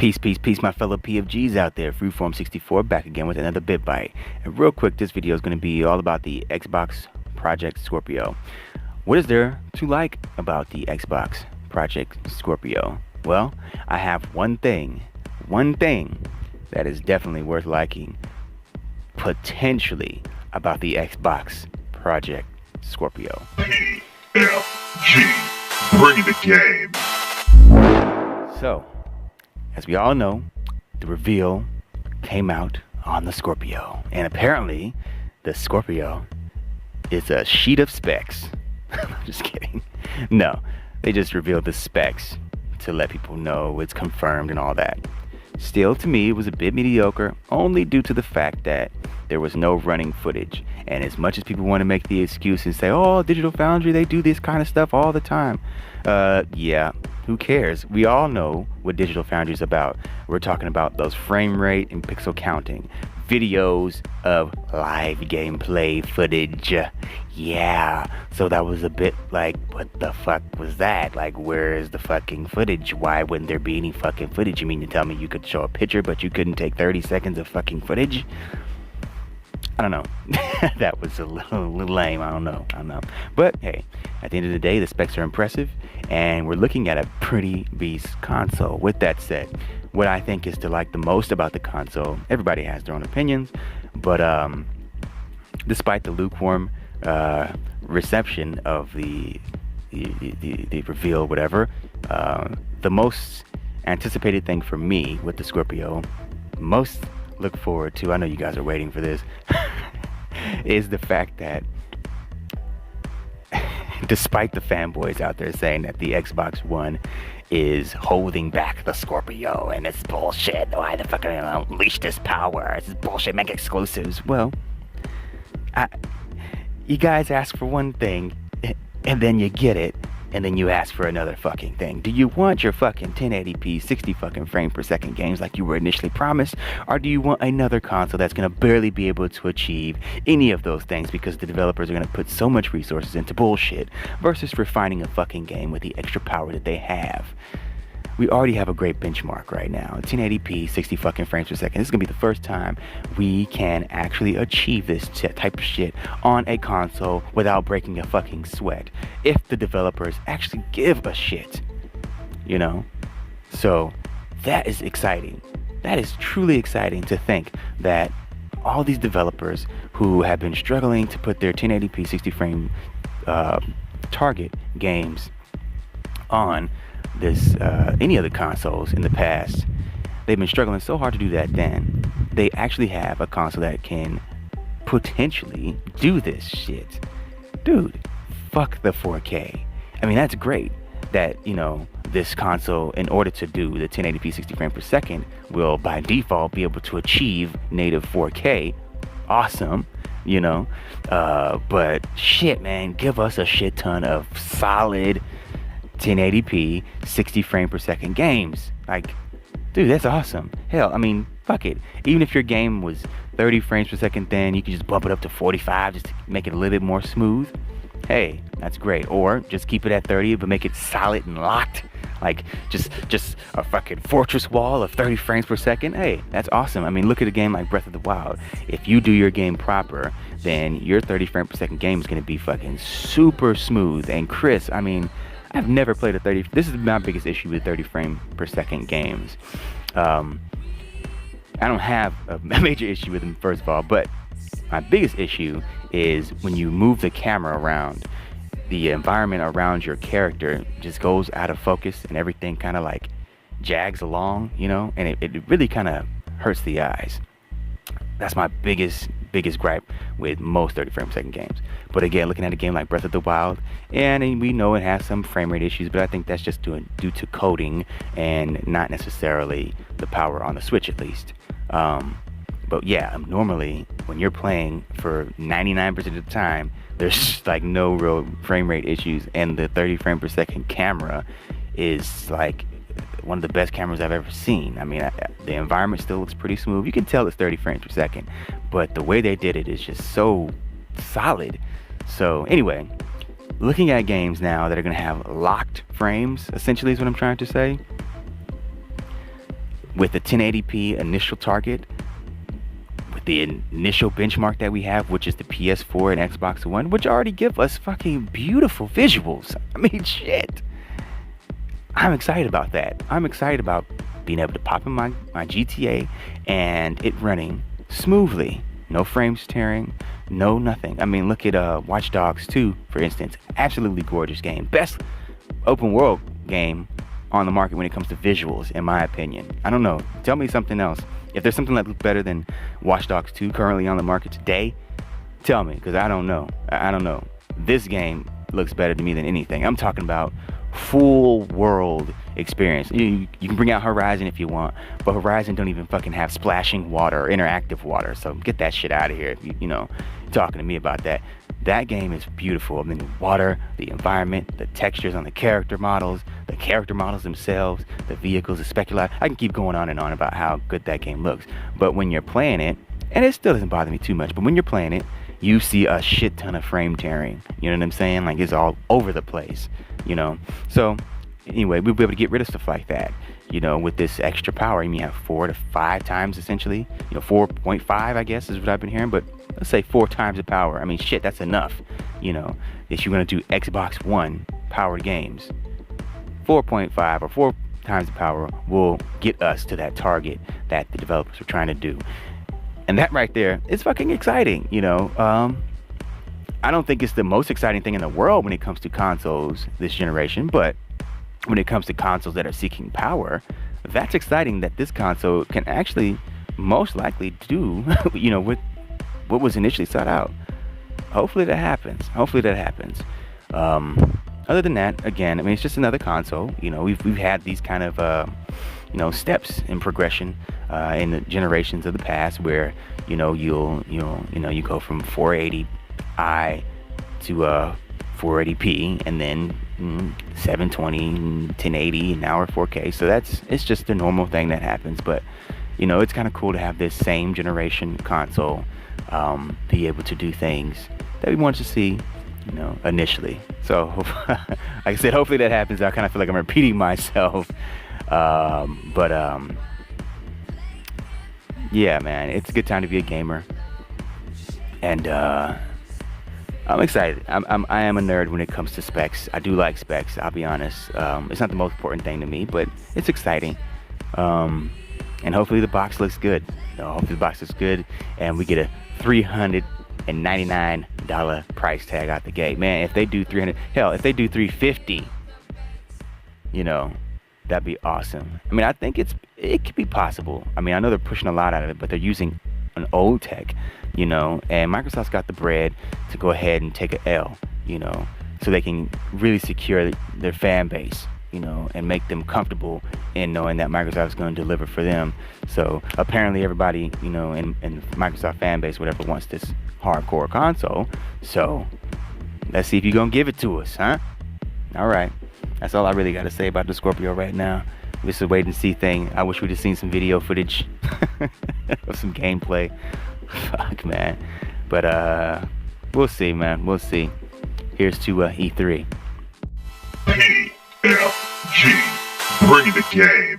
Peace, my fellow PFGs out there. Freeform64 back again with another Bit Bite. And real quick, this video is going to be all about the Xbox Project Scorpio. What is there to like about the Xbox Project Scorpio? Well, I have one thing that is definitely worth liking, potentially, about the Xbox Project Scorpio. PFG, bring the game. So, as we all know, the reveal came out on the Scorpio. And apparently, the Scorpio is a sheet of specs. I'm just kidding. No, they just revealed the specs to let people know it's confirmed and all that. Still, to me, it was a bit mediocre, only due to the fact that there was no running footage. And as much as people want to make the excuse and say, oh, Digital Foundry, they do this kind of stuff all the time. Yeah, who cares? We all know what Digital Foundry is about. We're talking about those frame rate and pixel counting videos of live gameplay footage. Yeah, so that was a bit like, what the fuck was that? Like, where is the fucking footage? Why wouldn't there be any fucking footage? You mean to tell me you could show a picture, but you couldn't take 30 seconds of fucking footage? I don't know. That was a little lame. I don't know. But hey, at the end of the day, the specs are impressive, and we're looking at a pretty beast console. With that said, what I think is to like the most about the console, everybody has their own opinions, but despite the lukewarm reception of the reveal, whatever, the most anticipated thing for me with the Scorpio, most look forward to, I know you guys are waiting for this, is the fact that despite the fanboys out there saying that the Xbox One is holding back the Scorpio and it's bullshit, why the fuck are they gonna unleash this power, this is bullshit, make exclusives. Well, you guys ask for one thing and then you get it, and then you ask for another fucking thing. Do you want your fucking 1080p 60 fucking frame per second games like you were initially promised, or do you want another console that's gonna barely be able to achieve any of those things because the developers are gonna put so much resources into bullshit versus refining a fucking game with the extra power that they have? We already have a great benchmark right now, 1080p 60 fucking frames per second. This is gonna be the first time we can actually achieve this type of shit on a console without breaking a fucking sweat, if the developers actually give a shit, you know? So that is exciting. That is truly exciting to think that all these developers who have been struggling to put their 1080p 60 frame target games on this any of the consoles in the past, they've been struggling so hard to do that. Then they actually have a console that can potentially do this shit. Dude, fuck the 4K. I mean, that's great that, you know, this console, in order to do the 1080p 60 frames per second, will by default be able to achieve native 4K. Awesome, you know, but shit, man, give us a shit ton of solid 1080p 60 frame per second games. Like, dude, that's awesome. Hell, I mean, fuck it, even if your game was 30 frames per second, then you can just bump it up to 45 just to make it a little bit more smooth. Hey, that's great. Or just keep it at 30 but make it solid and locked, like just a fucking fortress wall of 30 frames per second. Hey, that's awesome. I mean, look at a game like Breath of the Wild. If you do your game proper, then your 30 frame per second game is going to be fucking super smooth and crisp. I mean, I've never played a 30. This is my biggest issue with 30 frame per second games. I don't have a major issue with them, first of all, but my biggest issue is when you move the camera around, the environment around your character just goes out of focus and everything kind of like jags along, you know, and it really kind of hurts the eyes. That's my biggest gripe with most 30 frame per second games. But again, looking at a game like Breath of the Wild, and we know it has some frame rate issues, but I think that's just due to coding and not necessarily the power on the Switch, at least. But yeah, normally when you're playing for 99% of the time, there's like no real frame rate issues, and the 30 frame per second camera is like one of the best cameras I've ever seen. I mean, the environment still looks pretty smooth. You can tell it's 30 frames per second, but the way they did it is just so solid. So anyway, looking at games now that are going to have locked frames, essentially, is what I'm trying to say. with the 1080p initial target, with the initial benchmark that we have, which is the PS4 and Xbox One, which already give us fucking beautiful visuals. I mean, shit. I'm excited about that. I'm excited about being able to pop in my GTA and it running smoothly. No frames tearing, no nothing. I mean, look at Watch Dogs 2, for instance. Absolutely gorgeous game. Best open world game on the market when it comes to visuals, in my opinion. I don't know. Tell me something else. If there's something that looks better than Watch Dogs 2 currently on the market today, tell me, because I don't know. I don't know. This game looks better to me than anything. I'm talking about full world experience. You can bring out Horizon if you want, but Horizon don't even fucking have splashing water or interactive water, so get that shit out of here if you know, talking to me about that. That game is beautiful. I mean, the water, the environment, the textures on the character models themselves, the vehicles, the specula. I can keep going on and on about how good that game looks, but when you're playing it, and it still doesn't bother me too much, but when you're playing it, you see a shit ton of frame tearing. You know what I'm saying? Like, it's all over the place, you know? So, anyway, we'll be able to get rid of stuff like that, you know, with this extra power. You have 4 to 5 times, essentially. You know, 4.5, I guess, is what I've been hearing, but let's say 4 times the power. I mean, shit, that's enough, you know, if you're going to do Xbox One powered games. 4.5 or 4 times the power will get us to that target that the developers were trying to do. And that right there is fucking exciting, you know. I don't think it's the most exciting thing in the world when it comes to consoles this generation, but when it comes to consoles that are seeking power, that's exciting that this console can actually most likely do, you know, with what was initially sought out. Hopefully that happens. Other than that, again, I mean, it's just another console. You know, we've had these kind of you know, steps in progression in the generations of the past, where you know you go from 480i to 480p, and then 720, 1080, and now we're 4K. So it's just a normal thing that happens. But you know, it's kind of cool to have this same generation console be able to do things that we wanted to see, you know, initially. So like I said, hopefully that happens. I kind of feel like I'm repeating myself. Yeah, man, it's a good time to be a gamer, and I'm excited. I am a nerd when it comes to specs. I do like specs, I'll be honest. It's not the most important thing to me, but it's exciting. And hopefully the box looks good. You know, hopefully the box looks good, and we get a $399 price tag out the gate. Man, if they do if they do $350, you know, that'd be awesome. I mean, I think it could be possible. I mean, I know they're pushing a lot out of it, but they're using an old tech, you know, and Microsoft's got the bread to go ahead and take an L, you know, so they can really secure their fan base, you know, and make them comfortable in knowing that Microsoft's going to deliver for them. So apparently everybody, you know, in Microsoft fan base, whatever, wants this hardcore console. So let's see if you're going to give it to us, huh? All right. That's all I really got to say about the Scorpio right now. This is a wait and see thing. I wish we'd have seen some video footage of some gameplay. Fuck, man. But we'll see, man. We'll see. Here's to E3. PFG, bring the game.